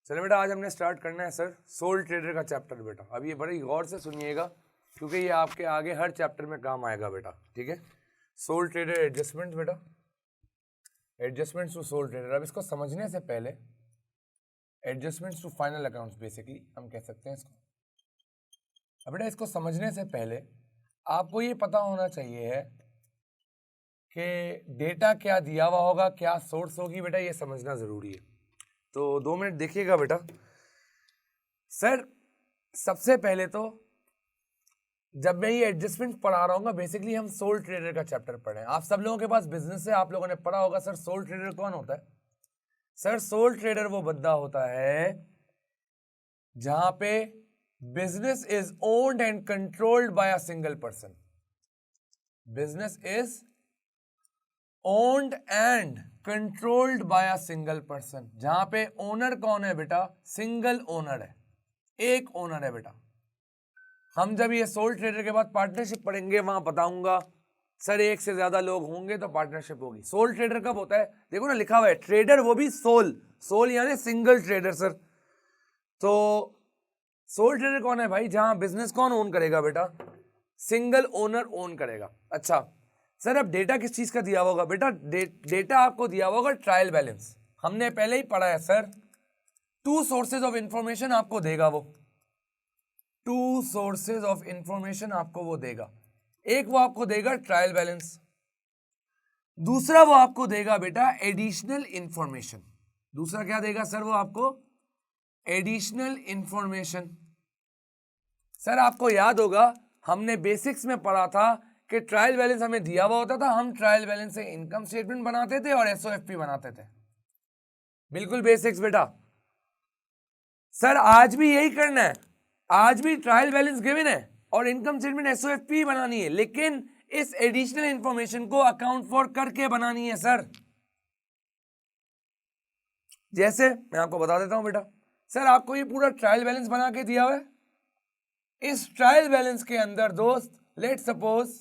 चलो बेटा, आज हमने स्टार्ट करना है सर सोल ट्रेडर का चैप्टर बेटा। अब ये बड़ी गौर से सुनिएगा क्योंकि ये आपके आगे हर चैप्टर में काम आएगा बेटा, ठीक है। सोल ट्रेडर एडजस्टमेंट बेटा, एडजस्टमेंट्स टू सोल ट्रेडर। अब इसको समझने से पहले adjustments to final accounts basically हम कह सकते हैं इसको। अब बेटा इसको समझने से पहले आपको ये पता होना चाहिए है कि डेटा क्या दिया हुआ होगा, क्या सोर्स होगी बेटा, ये समझना जरूरी है। तो 2 मिनट देखिएगा बेटा। सर सबसे पहले तो जब मैं ये एडजस्टमेंट पढ़ा रहा हूँ, बेसिकली हम सोल ट्रेडर का चैप्टर पढ़े हैं। आप सब लोगों के पास बिजनेस है, आप लोगों ने पढ़ा होगा सर सोल ट्रेडर कौन होता है। सर सोल ट्रेडर वो बंदा होता है जहां पे business is owned and controlled by a single person. Business is owned and controlled by a single person, जहां पे ओनर कौन है बेटा, सिंगल ओनर है, एक ओनर है बेटा। हम जब ये सोल ट्रेडर के बाद पार्टनरशिप पढ़ेंगे वहां बताऊंगा सर एक से ज्यादा लोग होंगे तो पार्टनरशिप होगी। सोल ट्रेडर कब होता है, देखो ना लिखा हुआ है ट्रेडर, वो भी सोल, सोल यानी सिंगल ट्रेडर सर। तो सोल ट्रेडर कौन है भाई, जहां बिजनेस कौन ओन करेगा बेटा, सिंगल ओनर ओन करेगा। अच्छा सर अब डेटा किस चीज का दिया होगा बेटा, डेटा आपको दिया होगा ट्रायल बैलेंस, हमने पहले ही पढ़ा है सर। 2 सोर्सेज ऑफ इंफॉर्मेशन आपको देगा वो, 2 सोर्सेज ऑफ इंफॉर्मेशन आपको वो देगा। एक वो आपको देगा ट्रायल बैलेंस, दूसरा वो आपको देगा बेटा एडिशनल इंफॉर्मेशन। दूसरा क्या देगा सर वो आपको, एडिशनल इंफॉर्मेशन। सर आपको याद होगा हमने बेसिक्स में पढ़ा था कि ट्रायल बैलेंस हमें दिया हुआ होता था, हम ट्रायल बैलेंस से इनकम स्टेटमेंट बनाते थे और एसओएफपी बनाते थे, बिल्कुल बेसिक्स बेटा। सर आज भी यही करना है, आज भी ट्रायल बैलेंस गिवन है और इनकम स्टेटमेंट एसओएफपी बनानी है, लेकिन इस एडिशनल इंफॉर्मेशन को अकाउंट फॉर करके बनानी है सर। जैसे मैं आपको बता देता हूं बेटा, सर आपको ये पूरा ट्रायल बैलेंस बना के दिया हुआ है। इस ट्रायल बैलेंस के अंदर दोस्त लेट सपोज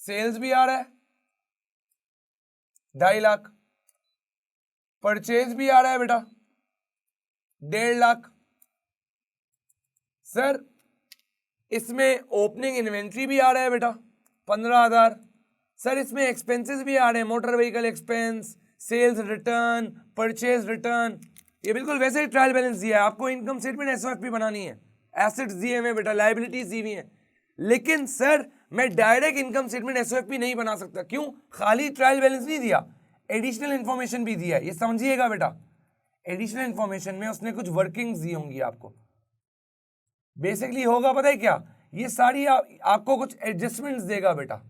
सेल्स भी आ रहा है 2.5 लाख, परचेज भी आ रहा है बेटा 1.5 लाख, सर इसमें ओपनिंग इन्वेंट्री भी आ रहा है बेटा 15,000, सर इसमें एक्सपेंसेस भी आ रहे हैं, motor vehicle expense, sales return, purchase return. ये बिल्कुल वैसे ही ट्रायल बैलेंस दिया है आपको, इनकम स्टेटमेंट एसओएफपी बनानी है, एसेट्स दिए हुए बेटा, लायबिलिटीज दी हुई है। लेकिन सर मैं डायरेक्ट इनकम स्टेटमेंट एसओएफपी नहीं बना सकता, क्यों, खाली ट्रायल बैलेंस नहीं दिया, एडिशनल इंफॉर्मेशन भी दिया है, ये समझिएगा बेटा। एडिशनल इंफॉर्मेशन में उसने कुछ वर्किंग्स दी होंगी आपको, बेसिकली होगा पता है क्या, ये सारी आपको कुछ एडजस्टमेंट्स देगा बेटा।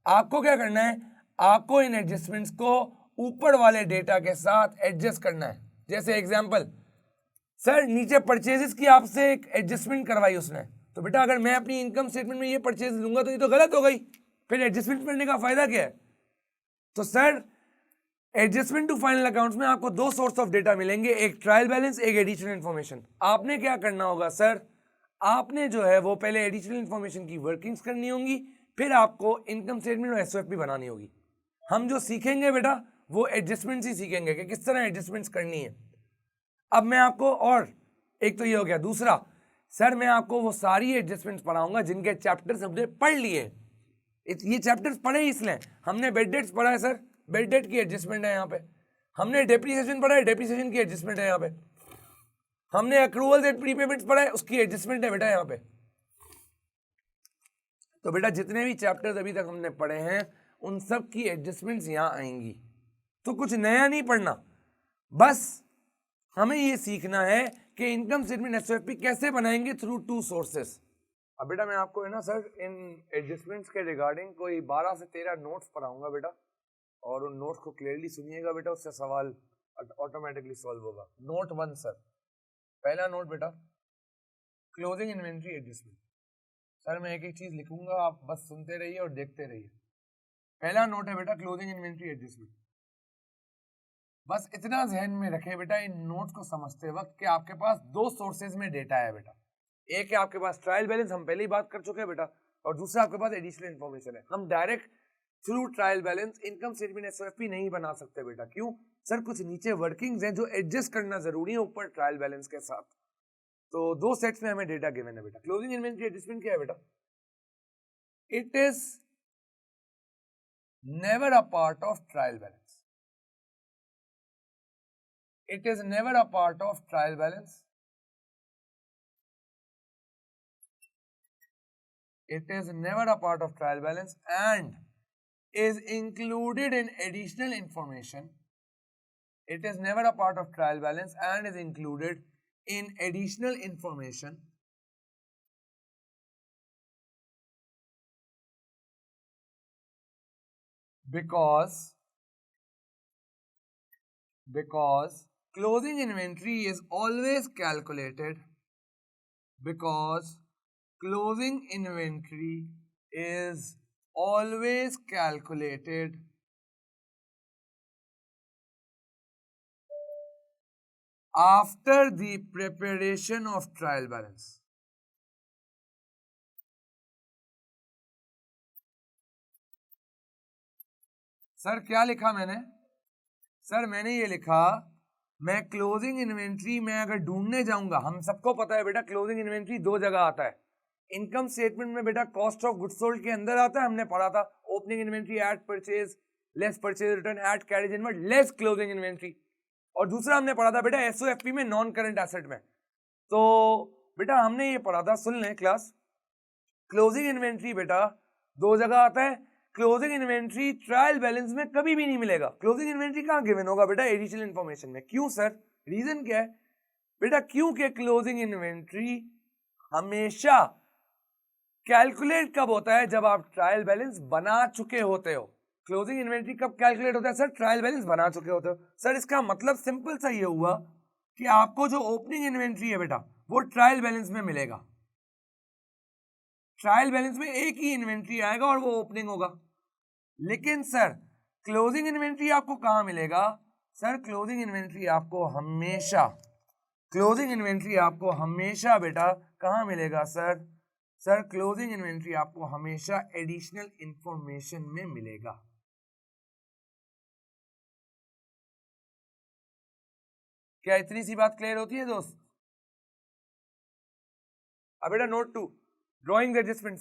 आपको क्या करना है, आपको इन एडजस्टमेंट्स को ऊपर वाले डेटा के साथ एडजस्ट करना है। जैसे एग्जांपल सर नीचे परचेजेस की आपसे एक एडजस्टमेंट करवाई उसने, तो बेटा अगर मैं अपनी इनकम स्टेटमेंट में ये परचेज लूंगा तो ये तो गलत हो गई, फिर एडजस्टमेंट करने का फायदा क्या है। तो sir adjustment to final accounts में आपको 2 सोर्स ऑफ डेटा मिलेंगे, एक ट्रायल बैलेंस, एक एडिशनल इंफॉर्मेशन। आपने क्या करना होगा सर, आपने जो है वो पहले एडिशनल इंफॉर्मेशन की वर्किंग्स करनी होंगी, फिर आपको इनकम स्टेटमेंट और एसओएफपी बनानी होगी। हम जो सीखेंगे बेटा वो एडजस्टमेंट्स ही सीखेंगे कि किस तरह एडजस्टमेंट्स करनी है। अब मैं आपको, और एक तो ये हो गया, दूसरा सर मैं आपको वो सारी एडजस्टमेंट्स पढ़ाऊंगा जिनके चैप्टर्स हमने पढ़ लिए। ये चैप्टर्स पढ़े इसलिए, हमने बेड डेट्स पढ़ा है सर, बेड डेट की एडजस्टमेंट है यहाँ पे, हमने डेप्रिसिएशन पढ़ा है, डेप्रिसिएशन की एडजस्टमेंट है यहाँ पे, हमने अक्रूवल्स एंड प्रीपेमेंट्स पढ़ा है, उसकी एडजस्टमेंट है बेटा यहाँ पे। तो बेटा जितने भी चैप्टर्स अभी तक हमने पढ़े हैं उन सब की एडजस्टमेंट्स यहाँ आएंगी। तो कुछ नया नहीं पढ़ना, बस हमें ये सीखना है कि इनकम स्टेटमेंट एसओएफपी कैसे बनाएंगे थ्रू 2 सोर्सेस। अब बेटा मैं आपको है ना सर इन एडजस्टमेंट्स के रिगार्डिंग कोई 12 से 13 नोट्स पढ़ाऊंगा बेटा, और उन नोट्स को क्लियरली सुनिएगा बेटा, उससे सवाल ऑटोमेटिकली सॉल्व होगा। नोट 1 सर, पहला नोट बेटा क्लोजिंग इन्वेंट्री एडजस्टमेंट। सर मैं एक एक चीज लिखूंगा, आप बस सुनते रहिए और देखते रहिए। पहला नोट है बेटा क्लोजिंग इन्वेंट्री एडजस्टमेंट। बस इतना जहन में रखे बेटा इन नोट्स को समझते वक्त कि आपके पास 2 सोर्सेज में डेटा है बेटा, एक है आपके पास ट्रायल बैलेंस, हम पहले ही बात कर चुके हैं बेटा, और दूसरा आपके पास एडिशनल इंफॉर्मेशन है। हम direct through trial balance income statement SOFP नहीं बना सकते बेटा। क्यों सर? कुछ नीचे वर्किंग्स हैं जो एडजस्ट करना जरूरी है ऊपर ट्रायल बैलेंस के साथ। तो दो सेट्स में हमें डेटा गिवन है बेटा। क्लोजिंग इन्वेंटरी एडजस्टमेंट क्या है बेटा? It is never a part of trial balance. It is never a part of trial balance. It is never a part of trial balance and is included in additional information. It is never a part of trial balance and is included in additional information because closing inventory is always calculated because closing inventory is always calculated after the preparation of trial balance. Sir क्या लिखा मैंने? Sir मैंने ये लिखा, मैं closing inventory में अगर ढूंढने जाऊंगा, हम सबको पता है बेटा क्लोजिंग इन्वेंट्री दो जगह आता है। इनकम स्टेटमेंट में बेटा कॉस्ट ऑफ गुड्स सोल्ड के अंदर आता है, हमने पढ़ा था opening inventory add purchase less purchase return add carriage inward less closing inventory. और दूसरा हमने पढ़ा था बेटा एसओएफपी में नॉन करंट एसेट में। तो बेटा हमने ये पढ़ा था, सुन लें क्लास, क्लोजिंग इन्वेंट्री बेटा दो जगह आता है। क्लोजिंग इन्वेंट्री ट्रायल बैलेंस में कभी भी नहीं मिलेगा। क्लोजिंग इन्वेंट्री कहाँ गिवन होगा बेटा? एडिशनल इन्फॉर्मेशन में। क्यों सर? रीजन क्या है बेटा? क्योंकि क्लोजिंग इन्वेंट्री हमेशा कैलकुलेट कब होता है? जब आप ट्रायल बैलेंस बना चुके होते हो। क्लोजिंग इन्वेंट्री कब कैलकुलेट होता है सर? ट्रायल बैलेंस बना चुके होते हो। सर इसका मतलब सिंपल सा ये हुआ कि आपको जो ओपनिंग इन्वेंट्री है बेटा वो ट्रायल बैलेंस में मिलेगा। ट्रायल बैलेंस में एक ही इन्वेंट्री आएगा और वो ओपनिंग होगा। लेकिन सर क्लोजिंग इन्वेंट्री आपको कहां मिलेगा? सर क्लोजिंग इन्वेंट्री आपको हमेशा बेटा कहां मिलेगा सर? सर क्लोजिंग इन्वेंट्री आपको हमेशा एडिशनल इंफॉर्मेशन में मिलेगा। क्या इतनी सी बात क्लियर होती है दोस्त? अब बेटा नोट 2 ड्राइंग एडजस्टमेंट।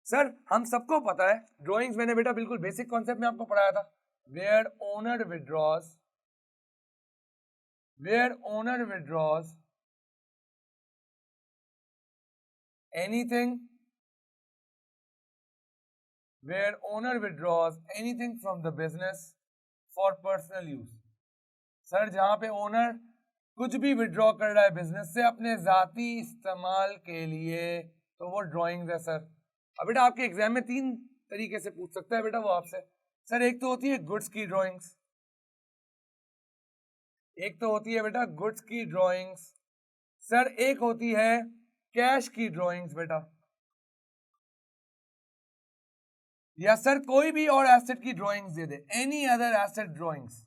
सर हम सबको पता है ड्राइंग्स मैंने बेटा बिल्कुल बेसिक कॉन्सेप्ट में आपको पढ़ाया था। Where owner withdraws anything from the business for personal use। Sir जहां पे ओनर कुछ भी विड्रॉ कर रहा है बिजनेस से अपने जाती इस्तेमाल के लिए, तो वो ड्राइंग्स है सर। अब बेटा आपके एग्जाम में 3 तरीके से पूछ सकता है बेटा वो आपसे। सर एक तो होती है गुड्स की ड्राइंग्स, सर एक होती है कैश की ड्राइंग्स बेटा, या सर कोई भी और एसेट की ड्राइंग्स दे दे, एनी अदर एसेट ड्राइंग्स।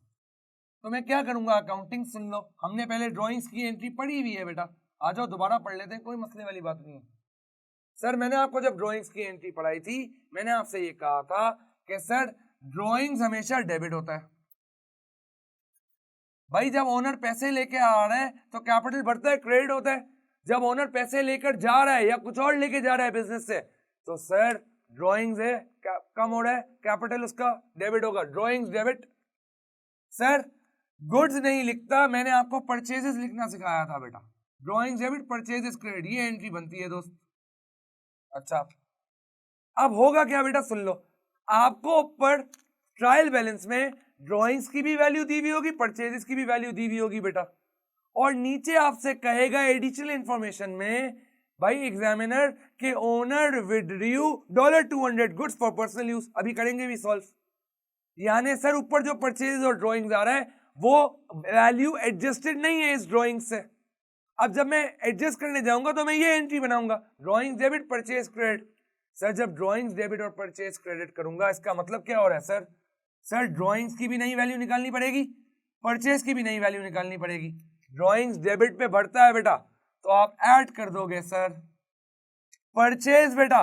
तो मैं क्या करूंगा? अकाउंटिंग सुन लो, हमने पहले ड्राइंग्स की एंट्री पढ़ी हुई है बेटा, आ जाओ दोबारा पढ़ लेते हैं, कोई मसले वाली बात नहीं है। सर मैंने आपको जब ड्राइंग्स की एंट्री पढ़ाई थी मैंने आपसे ये कहा था कि सर ड्राइंग्स हमेशा डेबिट होता है। भाई जब ओनर पैसे लेके आ रहा है तो कैपिटल बढ़ता है, क्रेडिट होता है। जब ओनर पैसे लेकर जा रहा है या कुछ और लेके जा रहा है बिजनेस से, तो सर ड्राइंग्स है कम हो रहा है, कैपिटल उसका डेबिट होगा, ड्राइंग्स डेबिट। सर गुड्स नहीं लिखता, मैंने आपको परचेजेस लिखना सिखाया था बेटा, ड्राइंग्स डेबिट परचेजेस क्रेडिट, ये एंट्री बनती है दोस्त। अच्छा अब होगा क्या बेटा? सुन लो, आपको ऊपर ट्रायल बैलेंस में ड्राइंग्स की भी वैल्यू दी हुई होगी, परचेजेस की भी वैल्यू दी हुई होगी बेटा, और नीचे आपसे कहेगा एडिशनल इंफॉर्मेशन में भाई एग्जामिनर के owner withdrew $200 goods for personal use. अभी करेंगे भी सॉल्व। यानी सर ऊपर जो परचेज और ड्राइंग्स आ रहा है वो वैल्यू एडजस्टेड नहीं है इस ड्राइंग से। अब जब मैं एडजस्ट करने जाऊंगा तो मैं ये एंट्री बनाऊंगा, drawings debit purchase credit. Sir जब ड्राइंग्स डेबिट और परचेज क्रेडिट करूंगा इसका मतलब क्या हो रहा है सर? सर ड्राइंग्स की भी नई वैल्यू निकालनी पड़ेगी, परचेज की भी नई वैल्यू निकालनी पड़ेगी। ड्राइंग्स डेबिट पे बढ़ता है बेटा तो आप ऐड कर दोगे सर परचेज बेटा,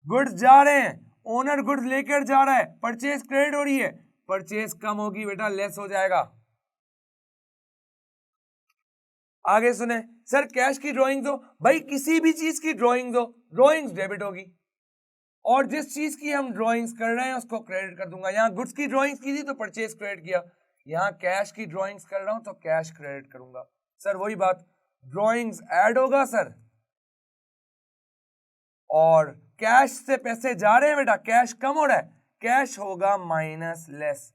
गुड्स जा रहे हैं ओनर गुड्स लेकर जा रहा है, परचेज क्रेडिट हो रही है, परचेज कम होगी बेटा, लेस हो जाएगा। आगे सुने सर कैश की ड्राइंग दो, भाई किसी भी चीज की ड्राइंग दो, ड्राइंग्स डेबिट होगी, और जिस चीज की हम ड्राइंग्स कर रहे हैं उसको क्रेडिट कर दूंगा। यहाँ गुड्स की ड्राइंग्स की थी तो परचेज क्रेडिट किया, यहाँ कैश की ड्राइंग्स कर रहा हूं तो कैश क्रेडिट करूंगा। सर वही बात, ड्राइंग्स ऐड होगा सर, और कैश से पैसे जा रहे हैं बेटा, कैश कम हो रहा है, कैश होगा माइनस लेस।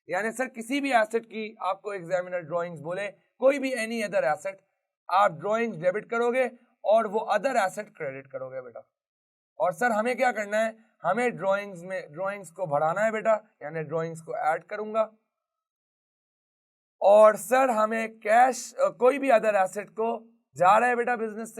यानी सर किसी भी एसेट की आपको एग्जामिनर ड्राइंग्स बोले, कोई भी एनी अदर एसेट, आप ड्राइंग्स डेबिट करोगे और वो अदर एसेट क्रेडिट करोगे बेटा। और सर हमें क्या करना है, हमें ड्राइंग्स को बढ़ाना है बेटा, यानी ड्राइंग्स को ऐड करूंगा। और सर हमें कैश कोई भी अदर एसेट को जा रहा है बेटा बिजनेस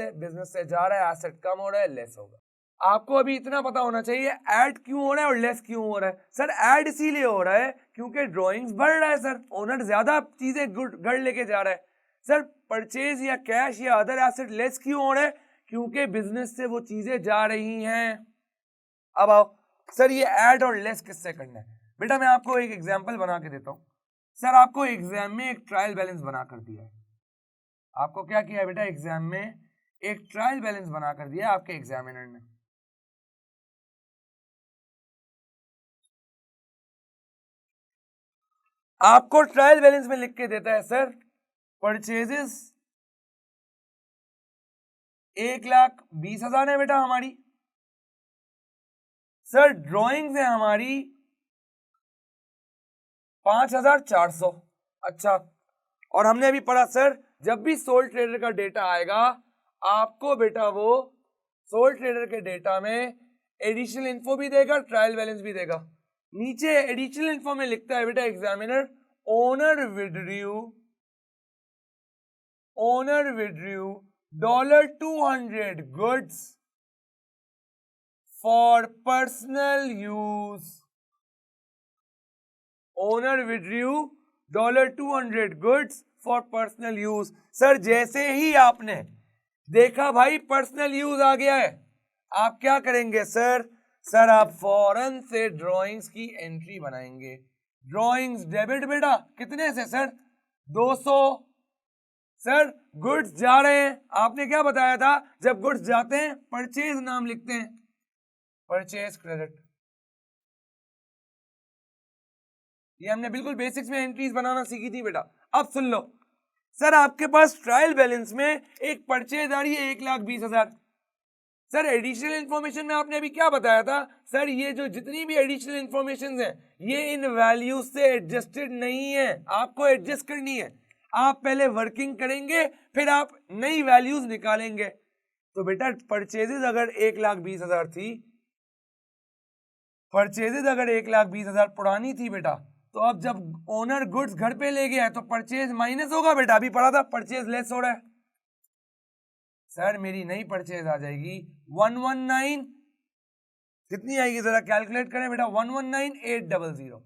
से जा रहा है, एसेट कम हो रहा है, लेस होगा। आपको अभी इतना पता होना चाहिए ऐड क्यों हो रहा है और लेस क्यों हो रहा है। सर ऐड इसीलिए हो रहा है क्योंकि ड्राइंग्स बढ़ रहा है सर, ओनर ज्यादा चीजें घर लेके जा रहा है। सर परचेज या कैश या अदर एसेट लेस क्यों हो रहा है, क्योंकि बिजनेस से वो चीजें जा रही हैं। अब आओ सर ये ऐड और लेस किससे करना है बेटा, मैं आपको एक एग्जांपल बना के देता हूं। सर आपको एग्जाम में एक ट्रायल बैलेंस बना कर दिया है, आपको क्या किया है बेटा, एग्जाम में एक ट्रायल बैलेंस बना कर दिया आपके एग्जामिनर ने। आपको ट्रायल बैलेंस में लिख के देता है सर परचेजेस 1,20,000 है बेटा हमारी, सर ड्राइंग्स है हमारी 5,400। अच्छा, और हमने अभी पढ़ा सर जब भी सोल ट्रेडर का डेटा आएगा आपको बेटा वो सोल ट्रेडर के डेटा में एडिशनल इन्फो भी देगा, ट्रायल बैलेंस भी देगा। नीचे एडिशनल इन्फो में लिखता है बेटा examiner, owner withdrew $200 goods for personal use. Owner withdrew $200 goods for personal use. Sir जैसे ही आपने देखा भाई पर्सनल यूज आ गया है, आप क्या करेंगे सर, सर आप फौरन से ड्राइंग्स की एंट्री बनाएंगे। ड्राइंग्स डेबिट बेटा कितने से सर, 200। सर गुड्स जा रहे हैं, आपने क्या बताया था, जब गुड्स जाते हैं परचेज नाम लिखते हैं, परचेज क्रेडिट। ये हमने बिल्कुल बेसिक्स में एंट्रीज बनाना सीखी थी बेटा। अब सुन लो सर आपके पास ट्रायल बैलेंस में एक परचेज आ रही है 1,20,000। सर एडिशनल इंफॉर्मेशन में आपने अभी क्या बताया था, सर ये जो जितनी भी एडिशनल इंफॉर्मेशन है ये इन वैल्यूज से एडजस्टेड नहीं है, आपको एडजस्ट करनी है। आप पहले वर्किंग करेंगे फिर आप नई वैल्यूज निकालेंगे। तो बेटा परचेजेज अगर 1,20,000 थी, परचेजेज अगर 1,20,000 पुरानी थी बेटा, तो अब जब ओनर गुड्स घर पे ले गया है तो परचेज माइनस होगा बेटा, अभी पढ़ा था परचेज लेस हो रहा है। सर मेरी नई परचेज आ जाएगी 119, कितनी आएगी जरा कैलकुलेट करें बेटा, 119,800।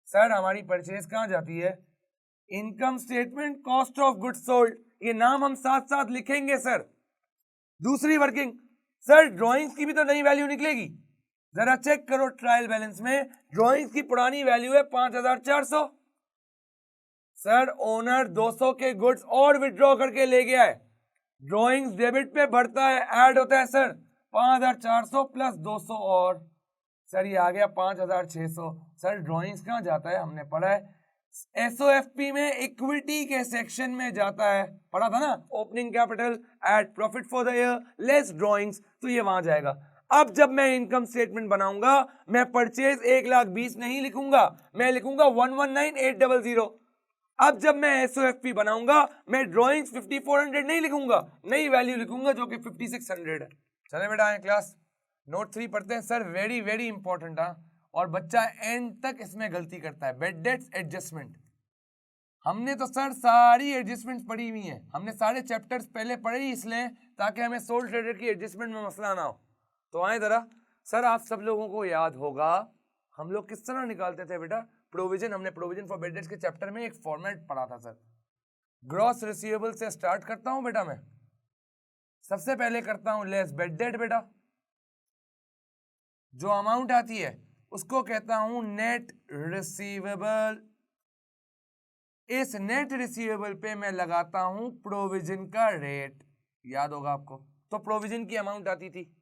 सर हमारी परचेज कहां जाती है, income statement cost of goods sold, ये नाम हम साथ साथ लिखेंगे सर। दूसरी वर्किंग, सर ड्राइंग्स की भी तो नई वैल्यू निकलेगी, जरा चेक करो ट्रायल बैलेंस में, ड्राइंग्स की पुरानी वैल्यू है 5,400। सर ओनर 200 के गुड्स और विड्रॉ करके ले गया है, ड्राइंग्स डेबिट पे बढ़ता है, ऐड होता है सर 5,400 प्लस 200 और सर ये आ गया 5,600। सर ड्राइंग्स कहां जाता है, हमने पढ़ा है एसओएफपी में इक्विटी के सेक्शन में जाता है, पढ़ा था ना, opening capital eight profit for the year less drawings, तो ये वहां जाएगा। अब जब मैं इनकम स्टेटमेंट बनाऊंगा मैं परचेज 1,20,000 नहीं लिखूंगा, मैं लिखूंगा 119,800। अब जब मैं एसओएफपी बनाऊंगा मैं ड्राइंग्स 5,400 नहीं लिखूंगा, नई वैल्यू लिखूंगा जो कि 5,600 है। चले बेटा आए क्लास, नोट 3 पढ़ते हैं सर, वेरी वेरी इंपॉर्टेंट है और बच्चा एंड तक इसमें गलती करता है। बेड डेट्स एडजस्टमेंट, हमने तो सर सारी एडजस्टमेंट्स पढ़ी हुई हैं, हमने सारे चैप्टर्स पहले पढ़े ही इसलिए ताकि हमें सोल ट्रेडर की एडजस्टमेंट में मसला ना हो। तो आए जरा सर, आप सब लोगों को याद होगा हम लोग किस तरह निकालते थे बेटा प्रोविजन, हमने प्रोविजन फॉर बेड डेट्स के चैप्टर में एक फॉर्मेट पढ़ा था सर। ग्रॉस रिसीवेबल से स्टार्ट करता हूं बेटा, मैं सबसे पहले करता हूं लेस बेड डेट बेटा, जो अमाउंट आती है उसको कहता हूं नेट रिसीवेबल। इस नेट रिसीवेबल पे मैं लगाता हूं प्रोविजन का रेट, याद होगा आपको। तो प्रोविजन की अमाउंट आती थी।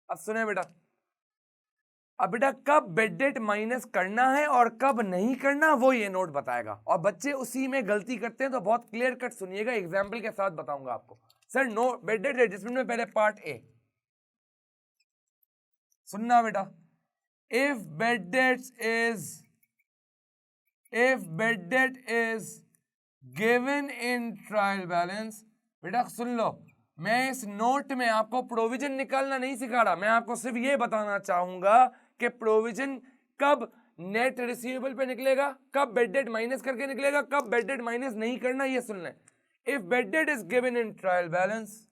अब सुने बेटा, अब बेटा कब बेड डेट माइनस करना है और कब नहीं करना वो ये नोट बताएगा, और बच्चे उसी में गलती करते हैं, तो बहुत क्लियर कट सुनिएगा, एग्जाम्पल के साथ बताऊंगा आपको। Sir no bad debt adjustment में पहले पार्ट ए सुनना बेटा। If bad debt is given in trial balance, बेटा सुन लो, मैं इस नोट में आपको प्रोविजन निकालना नहीं सिखा रहा, मैं आपको सिर्फ ये बताना चाहूंगा कि प्रोविजन कब नेट रिसीवेबल पे निकलेगा, कब बेड डेट माइनस करके निकलेगा, कब बेड डेट माइनस नहीं करना, ये सुन लें। If bad debt is given in trial balance,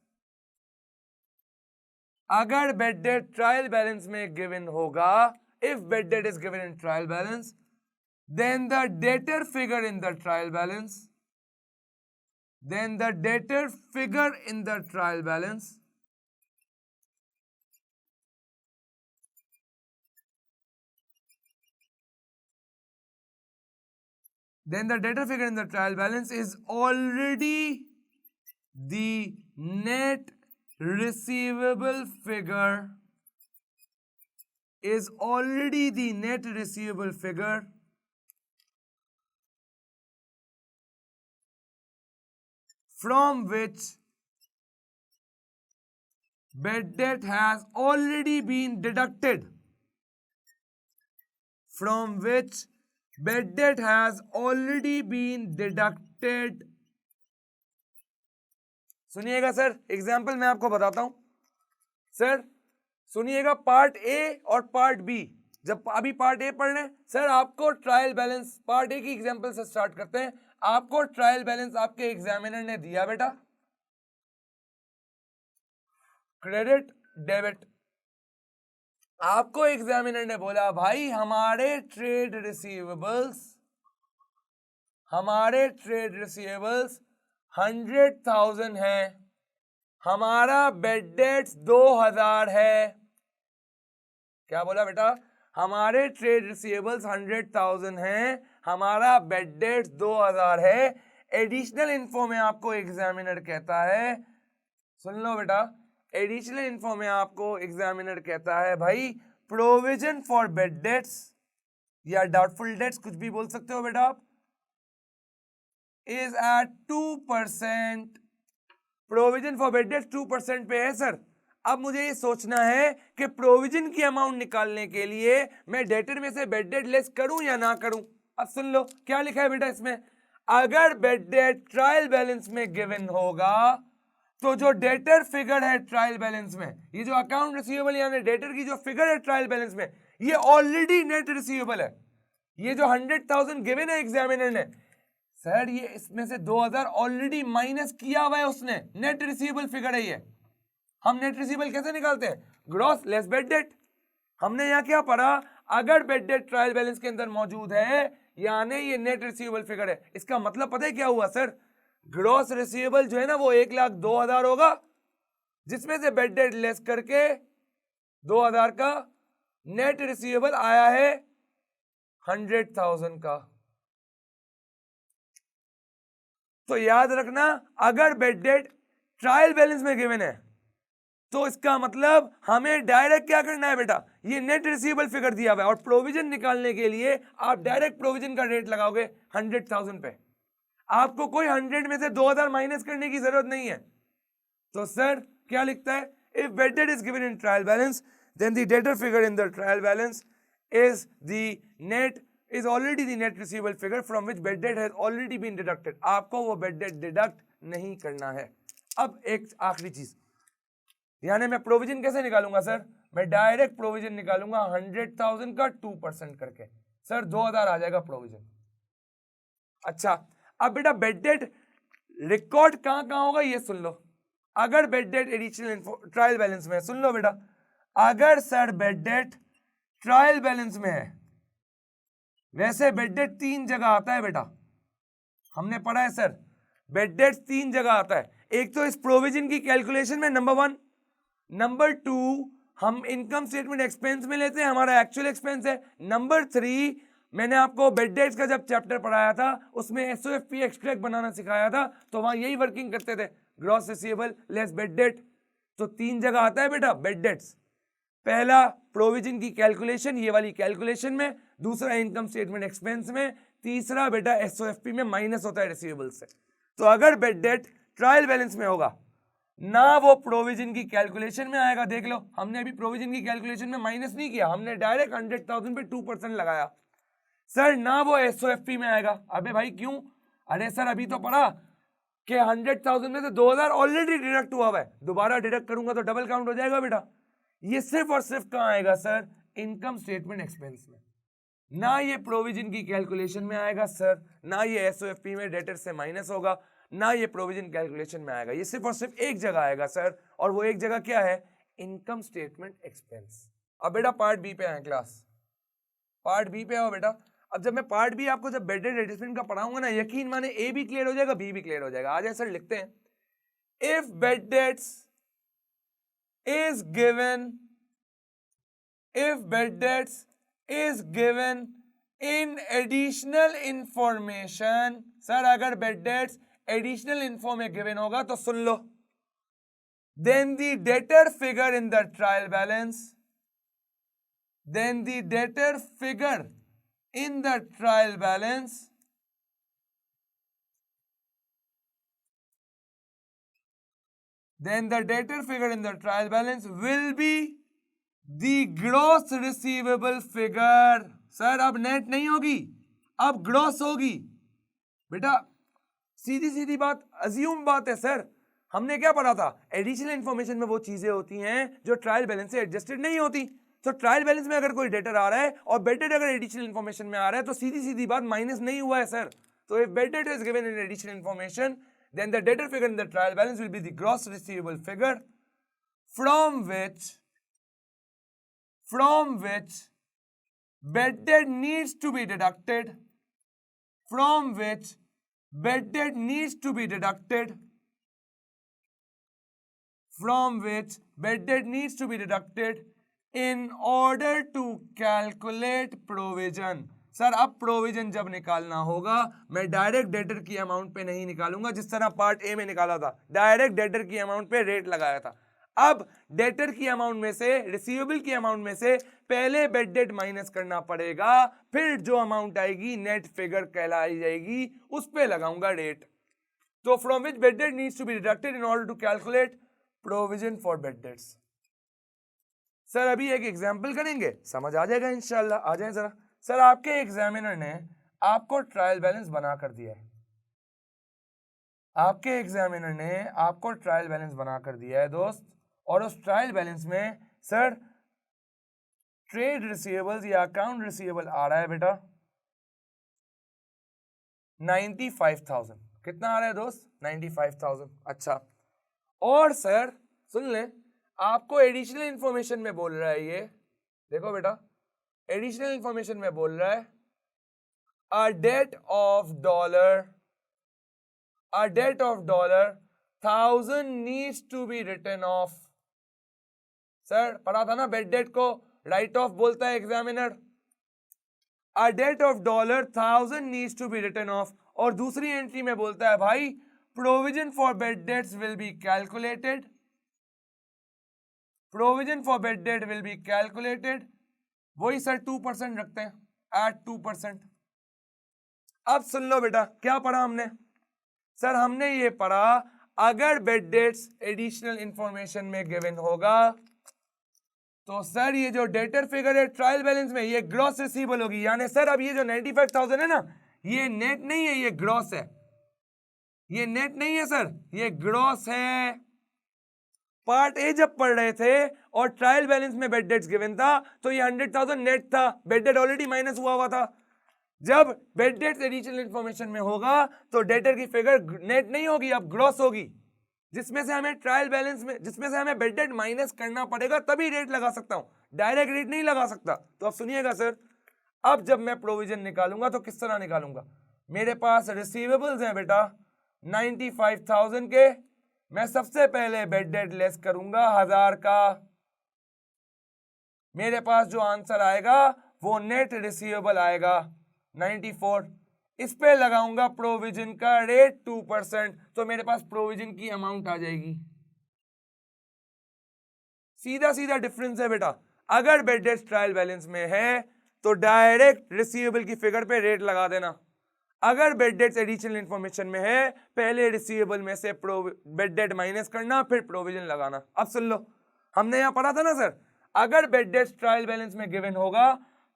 अगर बेड डेट ट्रायल बैलेंस में गिवन होगा, if bad debt is given in trial balance, then the debtor figure in the trial balance, then the debtor figure in the trial balance then the debtor figure in the trial balance is already the net receivable figure, is already the net receivable figure from which bad debt has already been deducted, from which bad debt has already been deducted। सुनिएगा sir, example मैं आपको बताता हूं। Sir सुनिएगा, part A और part B, जब अभी part A पढ़ रहे हैं सर, आपको ट्रायल बैलेंस, पार्ट ए की एग्जाम्पल से स्टार्ट करते हैं। आपको ट्रायल बैलेंस आपके एग्जामिनर ने दिया बेटा, क्रेडिट डेबिट, आपको एग्जामिनर ने बोला भाई हमारे ट्रेड रिसीवेबल्स 100,000 है, हमारा बेड डेट्स 2,000 है। क्या बोला बेटा? हमारे ट्रेड रिसीवेबल्स 100,000 हैं, हमारा बेड डेट्स 2,000 है। एडिशनल इन्फो में आपको एग्जामिनर कहता है, सुन लो बेटा, एडिशनल इन्फो में आपको एग्जामिनर कहता है भाई प्रोविजन फॉर बेड डेट्स या डाउटफुल डेट्स, कुछ भी बोल सकते हो बेटा आप, is at 2%। Provision for bad debts 2% पे है सर। अब मुझे ये सोचना है कि प्रोविजन की अमाउंट निकालने के लिए मैं डेटर में से बेड डेट लेस करूं या ना करूं। अब सुन लो क्या लिखा है बेटा इसमें, अगर बेड डेट ट्रायल बैलेंस में गिवन होगा तो जो डेटर फिगर है ट्रायल बैलेंस में, ये जो अकाउंट रिसीवेबल यानी डेटर की जो फिगर है ट्रायल बैलेंस में, ये ऑलरेडी नेट रिसीवेबल है। ये जो 100,000 गिवन है एग्जामिनर ने, सर ये इसमें से 2,000 ऑलरेडी माइनस किया हुआ है उसने, नेट रिसीवेबल फिगर है ये। हम नेट रिसीवेबल कैसे निकालते हैं? Gross less bed date. हमने यहाँ क्या पढ़ा, अगर बेड डेट ट्रायल बैलेंस के अंदर मौजूद है यानी ये नेट रिसीवेबल फिगर है। इसका मतलब पता है क्या हुआ सर, ग्रॉस रिसीवेबल जो है ना वो 1,02,000 होगा, जिसमें से बेड डेट लेस करके 2,000 का नेट रिसीवेबल आया है 100,000 का। तो याद रखना, अगर बेड डेट ट्रायल बैलेंस में गिवन है तो इसका मतलब हमें डायरेक्ट क्या करना है बेटा, ये नेट रिसीवेबल फिगर दिया हुआ है और प्रोविजन निकालने के लिए आप डायरेक्ट प्रोविजन का रेट लगाओगे 100,000 पे। आपको कोई 100 में से 2,000 माइनस करने की जरूरत नहीं है। तो सर क्या लिखता है, if bad debt is given in trial balance then the debtor figure in the trial balance is the net is already the net receivable figure from which bad debt has already been deducted। आपको वो bad debt deduct नहीं करना है। अब एक आखिरी चीज, यानी मैं प्रोविजन कैसे निकालूंगा सर, मैं डायरेक्ट प्रोविजन निकालूंगा 100,000 का 2% करके, सर 2,000 आ जाएगा प्रोविजन। अच्छा अब बेटा बेड डेट रिकॉर्ड कहां कहां होगा ये सुन लो। अगर bed date additional trial balance में है, सुन लो बेटा, अगर sir bed date trial balance में है, वैसे बेड डेट 3 जगह आता है बेटा, हमने पढ़ा है सर, बेड डेट 3 जगह आता है। एक तो इस प्रोविजन की कैलकुलेशन में नंबर 1, नंबर 2 हम इनकम स्टेटमेंट एक्सपेंस में लेते हैं, हमारा एक्चुअल एक्सपेंस है। नंबर 3, मैंने आपको बेड डेट्स का जब चैप्टर पढ़ाया था उसमें एसओएफपी एक्सट्रैक्ट बनाना सिखाया था, तो वहां यही वर्किंग करते थे, gross receivable less bed date. तो 3 जगह आता है बेटा बेड डेट्स। पहला प्रोविजन की कैलकुलेशन, ये वाली कैलकुलेशन में, दूसरा इनकम स्टेटमेंट एक्सपेंस में, तीसरा बेटा एसओएफपी में माइनस होता है रिसीवेबल से। तो अगर बेड डेट ट्रायल बैलेंस में होगा ना, वो प्रोविजन की कैलकुलेशन में आएगा। देख लो, हमने अभी प्रोविजन की कैलकुलेशन में माइनस नहीं किया, हमने डायरेक्ट 100,000 पे 2% लगाया। सर ना वो एसओएफपी में आएगा। अबे भाई क्यों? अरे सर अभी तो पढ़ा कि 100,000 में से 2,000 ऑलरेडी डिडक्ट हुआ है, दोबारा डिडक्ट करूंगा तो डबल काउंट हो जाएगा बेटा। ये सिर्फ और सिर्फ कहां आएगा सर? इनकम स्टेटमेंट एक्सपेंस में। ना ये प्रोविजन की कैलकुलेशन में आएगा सर, ना ये एसओएफपी में डेटर से माइनस होगा, ना ये प्रोविजन कैलकुलेशन में आएगा। ये सिर्फ और सिर्फ एक जगह आएगा सर, और वो एक जगह क्या है? Income statement expense. अब बेटा पार्ट बी पे आए क्लास, पार्ट बी पे आओ बेटा। अब जब मैं पार्ट बी आपको जब बेड डेट एडजस्टमेंट का पढ़ाऊंगा ना, यकीन माने ए भी क्लियर हो जाएगा, बी भी क्लियर हो जाएगा। आ जाए सर, लिखते हैं, if bad debts is given, if bed debts is given in additional information, sir अगर bed debts additional info में given होगा तो सुन लो, then the debtor figure in the trial balance, then the debtor figure in the trial balance then the debtor figure in the trial balance will be the gross receivable figure। Sir अब net नहीं होगी, अब gross होगी बेटा। सीधी सीधी बात, assume बात है sir. हमने क्या पढ़ा था? एडिशनल इंफॉर्मेशन में वो चीजें होती हैं जो ट्रायल बैलेंस से एडजस्टेड नहीं होती। तो ट्रायल बैलेंस में अगर कोई डेटर आ रहा है और बेड डेट अगर एडिशनल इंफॉर्मेशन में आ रहा है तो सीधी सीधी बात माइनस नहीं हुआ है सर। तो if bad debt is given in additional information, then the debtor figure in the trial balance will be the gross receivable figure from which bad debt needs to be deducted, from which bad debt needs to be deducted, from which bad debt needs to be deducted in order to calculate provision। Sir अब provision जब निकालना होगा, मैं direct debtor की amount पे नहीं निकालूंगा जिस तरह पार्ट ए में निकाला था, डायरेक्ट डेटर की अमाउंट पे रेट लगाया था। अब डेटर की अमाउंट में से, रिसीवेबल की अमाउंट में से पहले बेड डेट माइनस करना पड़ेगा, फिर जो अमाउंट आएगी नेट फिगर कहलाई जाएगी, उस पे लगाऊंगा रेट। तो from which bad debt needs to be deducted in order to calculate provision for bad debts. Sir अभी एक एग्जाम्पल करेंगे, समझ आ जाएगा इंशाल्लाह। आ जाए जरा। सर आपके एग्जामिनर ने आपको ट्रायल बैलेंस बना कर दिया है, आपके एग्जामिनर ने आपको ट्रायल बैलेंस बना कर दिया है दोस्त, और उस ट्रायल बैलेंस में सर ट्रेड रिसीवेबल्स या अकाउंट रिसीवेबल आ रहा है बेटा 95,000। कितना आ रहा है दोस्त? 95,000। अच्छा, और सर सुन ले, आपको एडिशनल इंफॉर्मेशन में बोल रहा है, ये देखो बेटा, एडिशनल इंफॉर्मेशन में बोल रहा है a debt of $1,000 needs to be written off। Sir पढ़ा था ना बेड डेट को राइट ऑफ बोलता है examiner. a debt of $1,000 needs to be written off, और दूसरी एंट्री में बोलता है भाई provision for bad dates will be calculated, provision for bad date will be calculated, वही सर 2% रखते हैं, एट 2%। अब सुन लो बेटा, क्या पढ़ा हमने? सर हमने ये पढ़ा अगर बेड डेट्स एडिशनल इंफॉर्मेशन में गिवन होगा तो सर ये जो डेटर फिगर है ट्रायल बैलेंस में, ये ग्रॉस रिसीवेबल होगी। यानी सर अब ये जो 95,000 है ना, ये नेट नहीं है, ये ग्रॉस है। ये नेट नहीं है सर, ये ग्रॉस है। पार्ट ए जब पढ़ रहे थे और ट्रायल बैलेंस में बेड डेट्स गिवन था तो ये 100,000 नेट था, बेड डेट ऑलरेडी माइनस हुआ था। जब बेड डेट्स एडिशनल इंफॉर्मेशन में होगा तो डेटर की फिगर नेट नहीं होगी, अब ग्रॉस होगी, जिसमें से हमें ट्रायल बैलेंस में, जिसमें से हमें बेड डेट माइनस करना पड़ेगा, तभी रेट लगा सकता हूं, डायरेक्ट रेट नहीं लगा सकता। तो अब सुनिएगा सर, अब जब मैं प्रोविजन निकालूंगा तो किस तरह निकालूंगा? मेरे पास रिसीवेबल्स हैं बेटा 95,000 के, मैं सबसे पहले बेड डेट लेस करूंगा 1000 का, मेरे पास जो आंसर आएगा वो नेट रिसीवेबल आएगा 94। इस पे लगाऊंगा प्रोविजन का रेट 2%, तो मेरे पास प्रोविजन की अमाउंट आ जाएगी। सीधा सीधा डिफरेंस है बेटा। अगर बेड डेट्स ट्रायल बैलेंस में है तो डायरेक्ट रिसीवेबल की फिगर पे रेट लगा देना। अगर बेड डेट्स एडिशनल इंफॉर्मेशन में है, पहले रिसीवेबल में से बेड डेट माइनस करना, फिर प्रोविजन लगाना। अब सुन लो, हमने यहां पढ़ा था ना सर, अगर बेड डेट्स ट्रायल बैलेंस में गिवन होगा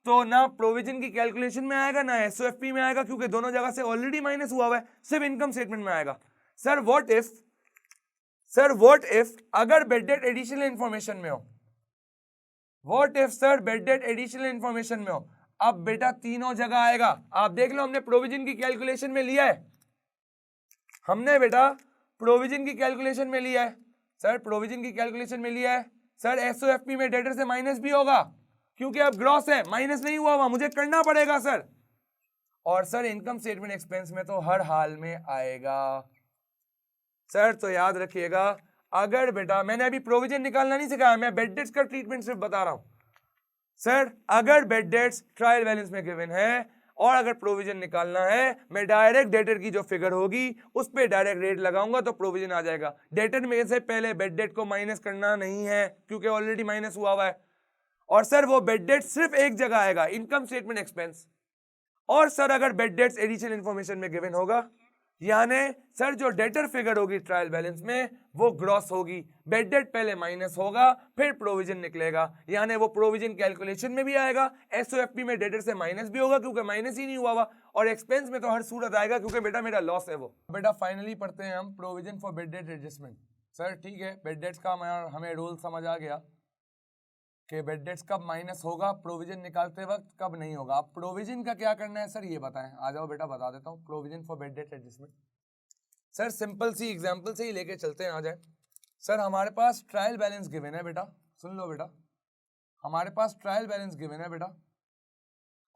तो ना प्रोविजन की कैलकुलेशन में आएगा ना एसओएफपी में आएगा, क्योंकि दोनों जगह से ऑलरेडी माइनस हुआ है, सिर्फ इनकम स्टेटमेंट में आएगा। सर व्हाट इफ अगर बेड डेट एडिशनल इंफॉर्मेशन में हो, what if sir bed date additional information में हो, अब बेटा तीनों जगह आएगा। आप देख लो, हमने प्रोविजन की कैलकुलेशन में लिया है, हमने बेटा प्रोविजन की कैलकुलेशन में लिया है सर, प्रोविजन की कैलकुलेशन में लिया है सर। एसओएफपी में डेटर से माइनस भी होगा, क्योंकि अब ग्रॉस है, माइनस नहीं हुआ हुआ, मुझे करना पड़ेगा सर। और सर इनकम स्टेटमेंट एक्सपेंस में तो हर हाल में आएगा सर। तो याद रखिएगा, अगर बेटा मैंने अभी प्रोविजन निकालना नहीं सिखाया, मैं बेड डेट्स का ट्रीटमेंट सिर्फ बता रहा हूं सर। अगर बेड डेट्स ट्रायल बैलेंस में गिवन है और अगर प्रोविजन निकालना है, मैं डायरेक्ट डेटर की जो फिगर होगी उस पे डायरेक्ट रेट लगाऊंगा तो प्रोविजन आ जाएगा। डेटर में से पहले बेड डेट को माइनस करना नहीं है, क्योंकि ऑलरेडी माइनस हुआ हुआ है। और सर वो बेड डेट सिर्फ एक जगह आएगा, इनकम स्टेटमेंट एक्सपेंस। और सर अगर बेड डेट्स एडिशनल इंफॉर्मेशन में गिवन होगा, यानी सर जो डेटर फिगर होगी ट्रायल बैलेंस में वो ग्रॉस होगी, बेड डेट पहले माइनस होगा फिर प्रोविजन निकलेगा, यानी वो प्रोविजन कैलकुलेशन में भी आएगा, एसओएफपी में डेटर से माइनस भी होगा क्योंकि माइनस ही नहीं हुआ हुआ, और एक्सपेंस में तो हर सूरत आएगा क्योंकि बेटा मेरा लॉस है वो। बेटा फाइनली पढ़ते हैं हम provision for bad debt adjustment. Sir ठीक है, बेड डेट्स का हमें रूल समझ आ गया कि बेड डेट्स कब माइनस होगा प्रोविजन निकालते वक्त, कब नहीं होगा। अब प्रोविजन का क्या करना है सर ये बताएं। आ जाओ बेटा बता देता हूँ provision for bad debt adjustment. Sir simple सी एग्जांपल से ही लेके चलते हैं, आ जाए। सर हमारे पास ट्रायल बैलेंस गिवन है बेटा, सुन लो बेटा, हमारे पास ट्रायल बैलेंस गिवन है बेटा,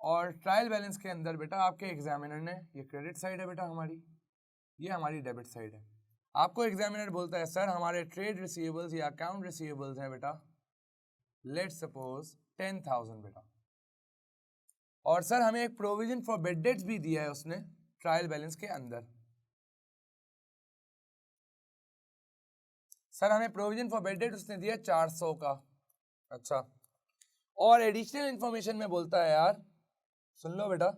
और ट्रायल बैलेंस के अंदर बेटा आपके एग्जामिनर ने, ये क्रेडिट साइड है बेटा हमारी, ये हमारी डेबिट साइड है। आपको एग्जामिनर बोलता है सर हमारे ट्रेड रिसीवेबल्स या अकाउंट रिसीवेबल्स हैं बेटा, लेट्स सपोज 10,000 बेटा, और सर हमें एक प्रोविजन फॉर बेड डेट्स भी दिया है उसने ट्रायल बैलेंस के अंदर। सर हमें प्रोविजन फॉर बेड डेट उसने दिया 400 का। अच्छा, और एडिशनल इंफॉर्मेशन में बोलता है यार, सुन लो बेटा,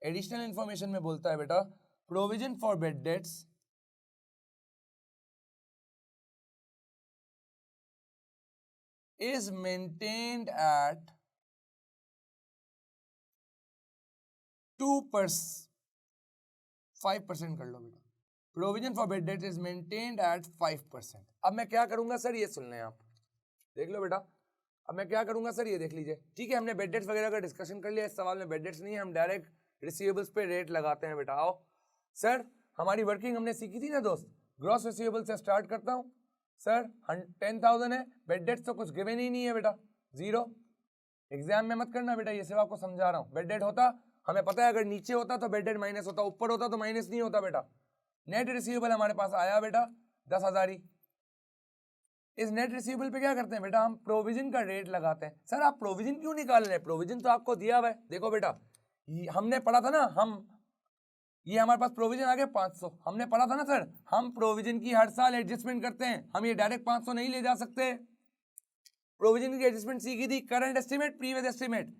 एडिशनल इंफॉर्मेशन में बोलता है बेटा provision for bad dates is maintained at 5% कर लो बेटा। Provision for bad debt is maintained eight 5%। अब मैं क्या करूंगा सर ये सुन लें आप, देख लो बेटा। अब मैं क्या करूंगा सर ये देख लीजिए। ठीक है, हमने बेड डेट्स वगैरह का डिस्कशन कर लिया, इस सवाल में बेड डेट्स नहीं है, हम डायरेक्ट रिसीवेबल्स पे रेट लगाते हैं बेटा। आओ सर, हमारी वर्किंग हमने सीखी थी ना दोस्त, ग्रॉस रिसीवेबल से स्टार्ट करता हूँ सर। 10,000 है, बेड डेट्स तो कुछ गिवन ही नहीं है बेटा, जीरो। एग्जाम में मत करना बेटा, ये सिर्फ आपको समझा रहा हूँ। बेड डेट होता हमें पता है, अगर नीचे होता तो बेड डेट माइनस होता, ऊपर होता तो माइनस नहीं होता बेटा। नेट रिसीवेबल हमारे पास आया बेटा 10,000 ही। इस नेट रिसीवेबल पे क्या करते हैं बेटा, हम प्रोविजन का रेट लगाते हैं। सर आप प्रोविजन क्यों निकाल रहे हैं, प्रोविजन तो आपको दिया हुआ है। देखो बेटा, हमने पढ़ा था ना, ये हमारे पास प्रोविजन आ गया 500, हमने पढ़ा था ना सर, हम प्रोविजन की हर साल एडजस्टमेंट करते हैं, हम ये डायरेक्ट 500 नहीं ले जा सकते। प्रोविजन की एडजस्टमेंट सीखी थी, करंट एस्टिमेट, प्रीवियस एस्टिमेट,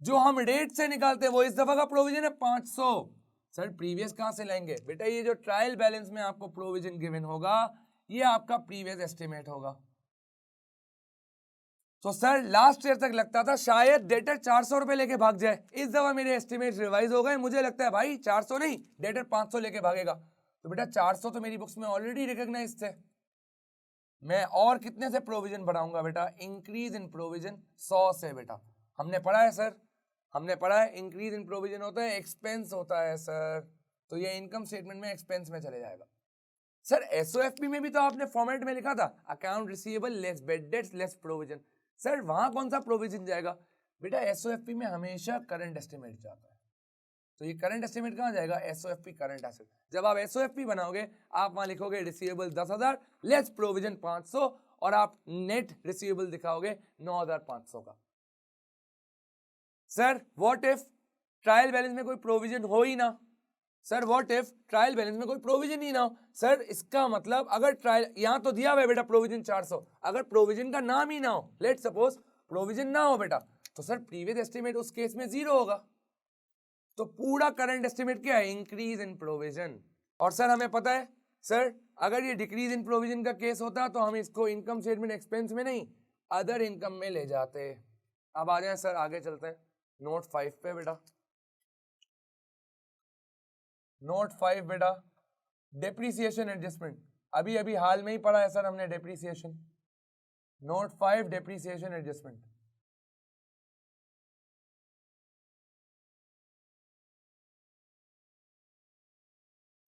जो हम रेट से निकालते हैं वो इस दफा का प्रोविजन है 500। सर प्रीवियस कहां से लाएंगे बेटा, ये जो ट्रायल बैलेंस में आपको प्रोविजन गिवन होगा ये आपका प्रीवियस एस्टिमेट होगा। तो सर लास्ट ईयर तक लगता था शायद डेटर 400 रुपए लेके भाग जाए, इस दफा मेरे एस्टिमेट रिवाइज हो गए, मुझे लगता है भाई 400 नहीं, डेटर 500 लेके भागेगा। तो बेटा 400 तो मेरी बुक्स में ऑलरेडी रिकॉग्नाइज थे, मैं और कितने से प्रोविजन बढ़ाऊंगा बेटा, इंक्रीज इन प्रोविजन 100 से बेटा। हमने पढ़ा है सर, हमने पढ़ा है इंक्रीज इन प्रोविजन होता है एक्सपेंस होता है सर, तो ये इनकम स्टेटमेंट में एक्सपेंस में चले जाएगा। सर एसओएफपी में भी तो आपने फॉर्मेट में लिखा था account receivable less bad debts less provision, sir वहां कौन सा प्रोविजन जाएगा बेटा, एसओएफपी में हमेशा करंट एस्टिमेट जाता है। तो ये करंट एस्टिमेट कहां जाएगा, एसओएफपी करंट एसेट। जब आप एसओएफपी बनाओगे आप वहां लिखोगे रिसीवेबल 10,000 लेस प्रोविजन 500, और आप नेट रिसीवेबल दिखाओगे 9,500 का। Sir what if trial balance में कोई प्रोविजन हो ही ना, sir what if trial balance में कोई प्रोविजन ही ना हो। सर इसका मतलब अगर ट्रायल, यहां तो दिया हुआ है बेटा प्रोविजन 400, अगर प्रोविजन का नाम ही ना हो, लेट सपोज प्रोविजन ना हो बेटा, तो सर प्रीवियस एस्टिमेट उस केस में 0 होगा। तो पूरा करंट एस्टिमेट क्या है? Increase in provision. और सर हमें पता है सर अगर ये डिक्रीज इन प्रोविजन का केस होता तो हम इसको इनकम स्टेटमेंट एक्सपेंस में नहीं अदर इनकम में ले जाते। अब आ जाए सर आगे चलते हैं नोट 5 पे बेटा। नोट 5 बेटा डेप्रीसिएशन एडजस्टमेंट, अभी अभी हाल में ही पढ़ा है सर हमने डेप्रीसिएशन। Note 5 depreciation adjustment.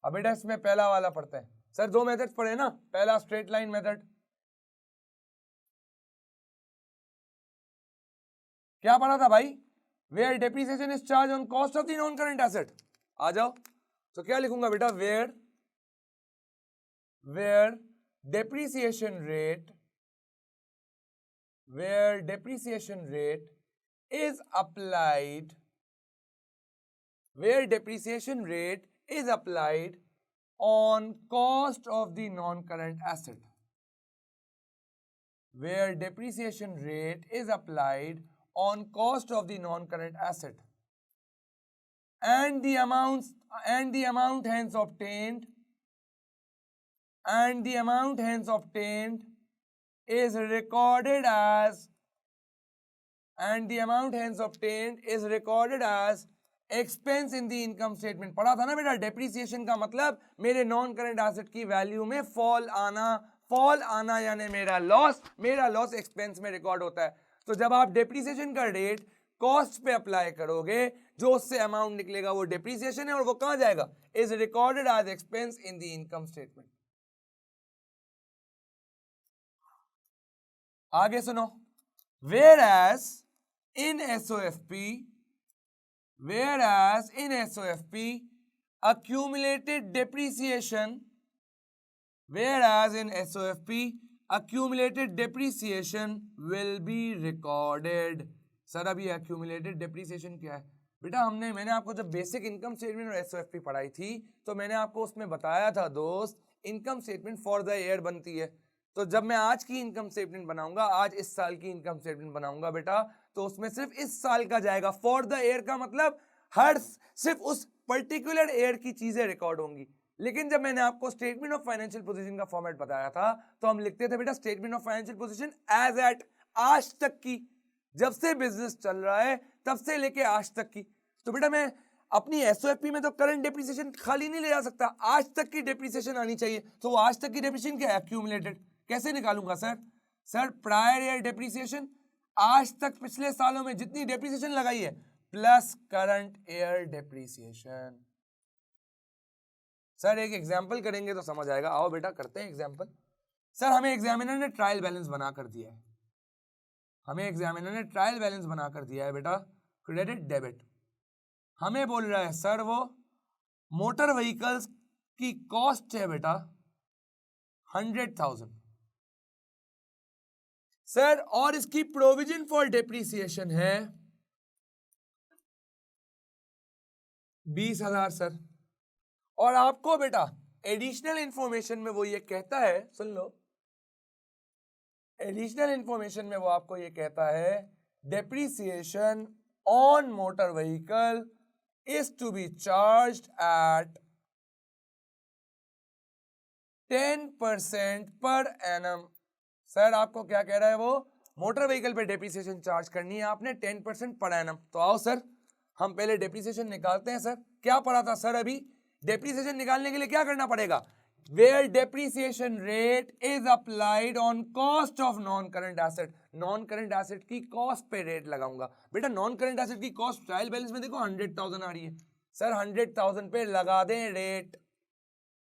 अब बेटा इसमें पहला वाला पढ़ते हैं सर, 2 मेथड्स पढ़े ना, पहला स्ट्रेट लाइन मेथड, क्या पढ़ा था भाई? Where depreciation is charge on cost of the non current asset. आ जाओ, तो क्या लिखूंगा बेटा? Where depreciation rate is applied on cost of the non-current asset. Where depreciation rate is applied on cost of the non-current asset, and the amount hence obtained is recorded as expense in the income statement. पढ़ा था ना बेटा depreciation का मतलब मेरे non current asset की value में fall आना यानी मेरा लॉस एक्सपेंस में रिकॉर्ड होता है। तो जब आप डेप्रीसिएशन का रेट कॉस्ट पे अप्लाई करोगे, जो उससे अमाउंट निकलेगा वो डेप्रीसिएशन है और वो कहां जाएगा? Is recorded as expense in the income statement. आगे सुनो, whereas in SOFP accumulated depreciation will be recorded। Sir अभी accumulated depreciation क्या है बेटा? मैंने आपको जब बेसिक इनकम स्टेटमेंट और SOFP पढ़ाई थी तो मैंने आपको उसमें बताया था दोस्त, income statement for the year बनती है। तो जब मैं आज की इनकम स्टेटमेंट बनाऊंगा, आज इस साल की इनकम स्टेटमेंट बनाऊंगा बेटा, तो उसमें सिर्फ इस साल का जाएगा। फॉर द ईयर का मतलब सिर्फ उस पर्टिकुलर ईयर की चीजें रिकॉर्ड होंगी। लेकिन जब मैंने आपको स्टेटमेंट ऑफ फाइनेंशियल पोजीशन का फॉर्मेट बताया था तो हम लिखते थे बेटा statement of financial position as at, आज तक की, जब से बिजनेस चल रहा है तब से लेके आज तक की। तो बेटा मैं अपनी एसओएफपी में तो करंट डेप्रिसिएशन खाली नहीं ले जा सकता, आज तक की डेप्रिसिएशन आनी चाहिए। तो वो आज तक की डेप्रिसिएशन क्या है? एक्यूमुलेटेड। कैसे निकालूंगा सर प्रायर ईयर डेप्रिसिएशन, आज तक पिछले सालों में जितनी डेप्रिसिएशन लगाई है, plus current year depreciation. Sir एक एग्जांपल करेंगे तो समझ आएगा। आओ बेटा करते हैं एग्जांपल। सर हमें एग्जामिनर ने ट्रायल बैलेंस बना कर दिया है, बेटा क्रेडिट डेबिट। हमें बोल रहा है सर वो मोटर व्हीकल्स की कॉस्ट है बेटा 100,000 सर, और इसकी प्रोविजन फॉर डेप्रिसिएशन है 20,000 सर। और आपको बेटा एडिशनल इंफॉर्मेशन में वो ये कहता है, सुन लो, एडिशनल इंफॉर्मेशन में वो आपको ये कहता है depreciation on motor vehicle is to be charged at 10% per annum। Sir आपको क्या कह रहा है वो? मोटर व्हीकल पे डेप्रिसिएशन चार्ज करनी है आपने 10% पर एनम। तो आओ सर हम पहले डेप्रिसिएशन निकालते हैं। सर क्या पढ़ा था सर अभी? डेप्रिसिएशन निकालने के लिए क्या करना पड़ेगा? Where depreciation rate is applied on cost of non current asset. Non current asset की कॉस्ट पे रेट लगाऊंगा। बेटा नॉन करंट एसेट की कॉस्ट ट्रायल बैलेंस में देखो 100,000 आ रही है सर, 100,000 पे लगा दें रेट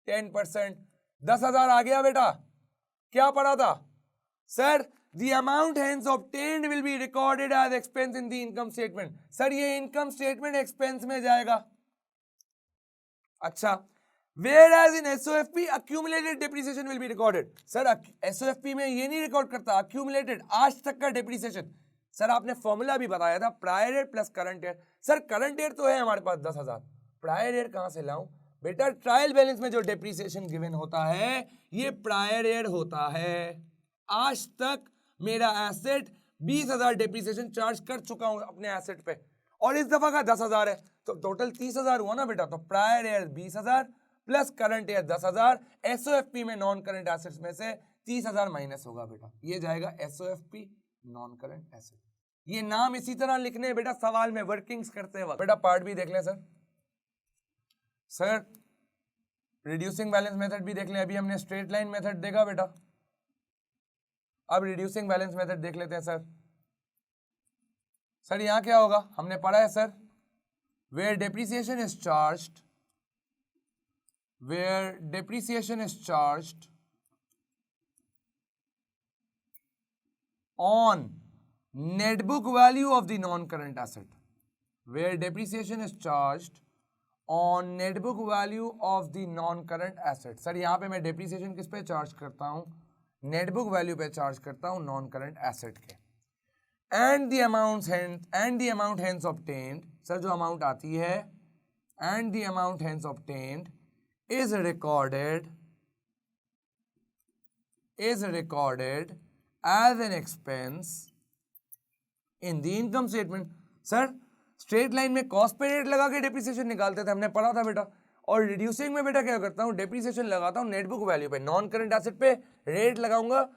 10%, 10,000 आ गया बेटा। क्या पढ़ा था sir? The amount hence obtained will be recorded as expense in the income statement। Sir ये इनकम स्टेटमेंट एक्सपेंस में जाएगा। अच्छा, whereas in SOFP accumulated depreciation will be recorded। Sir SOFP में ये नहीं रिकॉर्ड करता accumulated, आज तक का डेप्रिसिएशन। सर आपने फॉर्मूला भी बताया था, prior year plus current year. Sir current year तो है हमारे पास 10,000, प्रायर ईयर कहां से लाऊं? बेटा ट्रायल बैलेंस में जो डेप्रीसिएशन गिवन होता है ये प्रायर ईयर होता है। आज तक मेरा एसेट 20,000 डेप्रीसिएशन चार्ज कर चुका हूं अपने एसेट पे, और इस दफा का 10,000 है, तो टोटल 30,000 हुआ ना बेटा। तो prior year 20,000 plus current year 10,000, एसओएफपी में नॉन करंट एसेट्स में से 30,000 माइनस होगा बेटा, ये जाएगा एसओएफपी नॉन करंट एसेट। ये नाम इसी तरह लिखने बेटा सवाल में वर्किंग्स करते वक्त। बेटा पार्ट भी देख लें सर रिड्यूसिंग बैलेंस मेथड भी देख लें। अभी हमने स्ट्रेट लाइन मेथड देखा बेटा, अब रिड्यूसिंग बैलेंस मेथड देख लेते हैं सर यहां क्या होगा, हमने पढ़ा है sir, where depreciation is charged, where depreciation is charged on net book value of the non-current asset, where depreciation is charged on net book value of the non-current asset। Sir यहाँ पे मैं depreciation किस पे charge करता हूँ, net book value पे charge करता हूँ non-current asset के। and the amount hence obtained, sir जो अमाउंट आती है and the amount hence obtained is recorded as an expense in the income statement। Sir straight line में कॉस्ट पे rate लगा के डेप्रिसिएशन निकालते थे, हमने पढ़ा था बेटा। और रिड्यूसिंग में बेटा क्या करता हूँ, डेप्रिसिएशन लगाता हूँ नेट बुक वैल्यू पे, नॉन करंट एसेट पे रेट लगाऊंगा,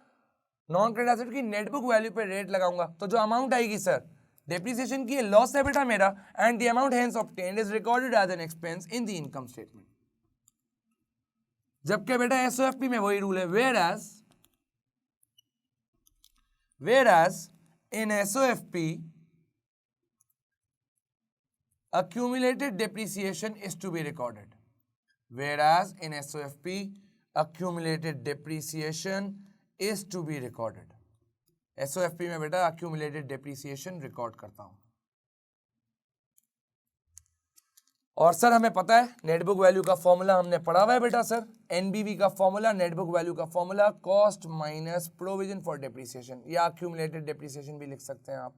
नॉन करंट एसेट की नेट बुक वैल्यू पे रेट लगाऊंगा, तो जो अमाउंट आएगी सर डेप्रिसिएशन की लॉस है बेटा मेरा, and the amount hence obtained is recorded as an expense in the income statement. जबकि बेटा एसओएफपी में वही रूल है, whereas in SOFP accumulated depreciation is to be recorded, whereas in SOFP accumulated depreciation is to be recorded। SOFP में बेटा accumulated depreciation record करता हूं। और सर हमें पता है नेट बुक वैल्यू का फॉर्मूला हमने पढ़ा हुआ है बेटा सर, एनबीवी का फॉर्मूला, नेट बुक वैल्यू का formula cost minus provision for depreciation, या अक्यूमुलेटेड डेप्रिसिएशन भी लिख सकते हैं आप।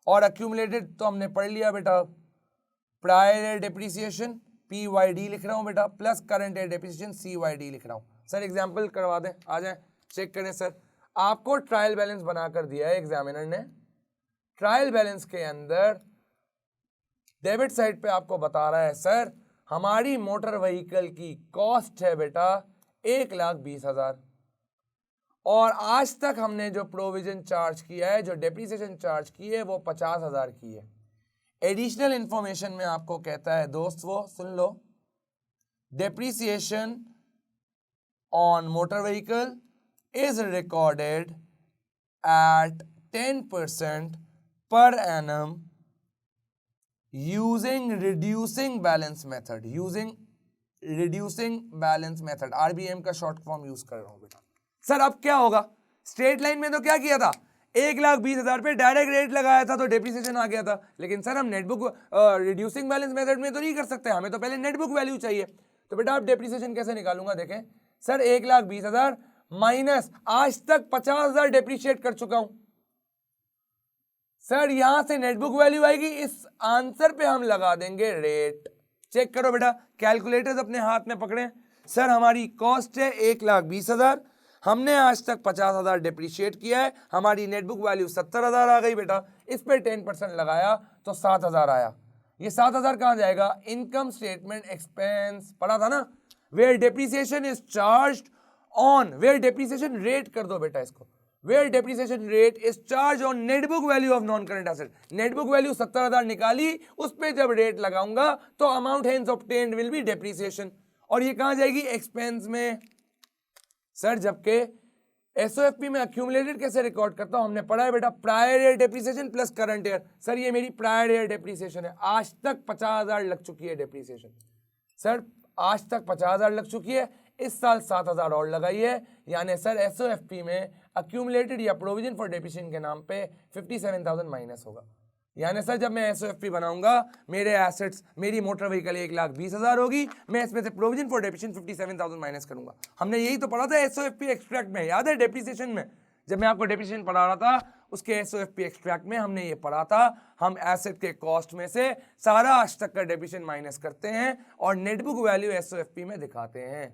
और अक्यूमुलेटेड तो हमने पढ़ लिया बेटा, प्रायर ईयर डेप्रिसिएशन PYD लिख रहा हूं बेटा, plus current year depreciation CYD लिख रहा हूं। सर एग्जाम्पल करवा दें, आ जाए चेक करें सर। आपको ट्रायल बैलेंस बनाकर दिया है एग्जामिनर ने, ट्रायल बैलेंस के अंदर डेबिट साइड पे आपको बता रहा है सर हमारी मोटर व्हीकल की कॉस्ट है बेटा 1,20,000, और आज तक हमने जो प्रोविजन चार्ज किया है, जो डेप्रिसिएशन चार्ज की है वो 50,000 की है। एडिशनल इंफॉर्मेशन में आपको कहता है दोस्त, वो सुन लो, depreciation on motor vehicle is recorded at 10% per annum using reducing balance method, RBM का शॉर्ट फॉर्म यूज कर रहा हूं बेटा। सर अब क्या होगा, स्ट्रेट लाइन में तो क्या किया था, 1,20,000 पे डायरेक्ट रेट लगाया था तो डेप्रिसिएशन आ गया था, लेकिन सर हम नेटबुक रिड्यूसिंग बैलेंस मेथड में तो नहीं कर सकते, हमें तो पहले नेटबुक वैल्यू चाहिए। तो बेटा आप डेप्रिसिएशन कैसे निकालूंगा, देखें सर 1,20,000 माइनस आज तक 50,000 डेप्रिशिएट कर चुका हूं सर, यहां से नेटबुक वैल्यू आएगी, इस आंसर पे हम लगा देंगे रेट। चेक करो बेटा, कैलकुलेटर्स अपने हाथ में पकड़े। सर हमारी कॉस्ट है 1,20,000, हमने आज तक 50,000 डेप्रिशिएट किया है, हमारी नेटबुक वैल्यू 70,000 आ गई बेटा, इस पे 10% लगाया तो 7,000 आया। ये 7,000 कहां जाएगा, इनकम स्टेटमेंट एक्सपेंस, पढ़ा था ना, where depreciation is charged on, where depreciation rate कर दो बेटा इसको, where depreciation rate is charged on net book value of non current asset। net book value 70,000 निकाली, उस पे जब रेट लगाऊंगा तो amount hence obtained will be depreciation, और ये कहां जाएगी, एक्सपेंस में। सर जबकि एसओएफपी में अक्यूमुलेटेड कैसे रिकॉर्ड करता हूं, हमने पढ़ा है बेटा, prior year depreciation plus current year. Sir ये मेरी प्रायर ईयर डेप्रिसिएशन है, आज तक 50,000 लग चुकी है डेप्रिसिएशन। सर आज तक 50,000 लग चुकी है, इस साल 7,000 और लगाई है, यानी सर एसओएफपी में अक्यूमुलेटेड या प्रोविजन फॉर डेप्रिसिएशन के नाम पे 57,000 माइनस होगा। यानी सर जब मैं एसओएफपी बनाऊंगा, मेरे एसेट्स, मेरी मोटर व्हीकल 1,20,000 होगी, मैं इसमें से प्रोविजन फॉर डेप्रिसिएशन 57,000 माइनस करूंगा। हमने यही तो पढ़ा था एसओएफपी एक्सट्रैक्ट में, याद है डेप्रिसिएशन में, जब मैं आपको डेप्रिसिएशन पढ़ा रहा था उसके एसओएफपी एक्सट्रैक्ट में हमने ये पढ़ा था, हम एसेट के कॉस्ट में से सारा आज तक का डेप्रिसिएशन माइनस करते हैं और नेटबुक वैल्यू एसओएफपी में दिखाते हैं।